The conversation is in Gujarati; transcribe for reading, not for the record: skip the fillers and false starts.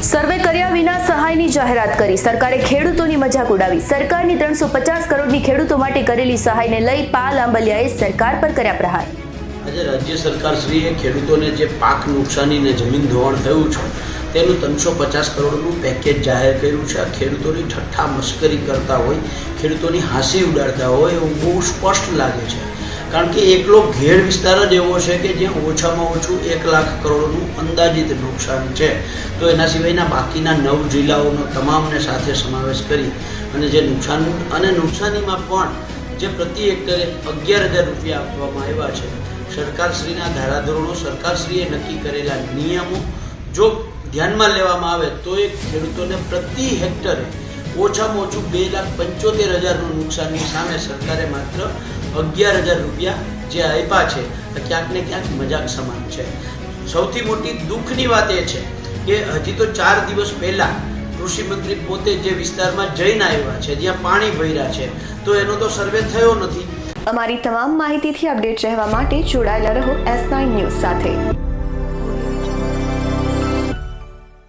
સર્વે કર્યા વિના સહાયની જાહેરાત કરી સરકારે ખેડૂતોની મજાક ઉડાવી। સરકારની 350 કરોડની ખેડૂતો માટે કરેલી સહાયને લઈ પાલ આંબલિયાએ સરકાર પર કર્યા પ્રહાર। આજે રાજ્ય સરકાર શ્રીએ ખેડૂતોને જે પાક નુકસાની ને જમીન ધોવાણ થયું છે તેનું 350 કરોડનું પેકેજ જાહેર કર્યું છે। આ ખેડૂતોની ઠઠ્ઠા મશ્કરી કરતા હોય, ખેડૂતોની હાંસી ઉડાડતા હોય એવું બહુ સ્પષ્ટ લાગે છે, કારણ કે એકલો ઘેડ વિસ્તાર જ એવો છે કે જ્યાં ઓછામાં ઓછું 1 લાખ કરોડનું અંદાજિત નુકસાન છે। તો એના સિવાયના બાકીના 9 જિલ્લાઓનો તમામને સાથે સમાવેશ કરી અને જે નુકસાન અને નુકસાનીમાં પણ જે પ્રતિ હેક્ટરે 11,000 રૂપિયા આપવામાં આવ્યા છે, સરકારશ્રીના ધારાધોરણો, સરકારશ્રીએ નક્કી કરેલા નિયમો જો ધ્યાનમાં લેવામાં આવે તો એ ખેડૂતોને પ્રતિ હેક્ટરે ઓછામાં ઓછું 2,75,000નું નુકસાનની સામે સરકારે માત્ર 11,000 રૂપિયા જે આપ્યા છે એ ક્યાંક ને ક્યાંક મજાક સમાન છે। સૌથી મોટી દુઃખની વાત એ છે કે હજી તો 4 દિવસ પહેલા કૃષિ મંત્રી પોતે જે વિસ્તારમાં જઈને આવ્યા છે, જ્યાં પાણી ભર્યા છે, તો એનો તો સર્વે થયો નથી। અમારી તમામ માહિતીથી અપડેટ રહેવા માટે જોડાયેલા રહો S9 ન્યૂઝ સાથે।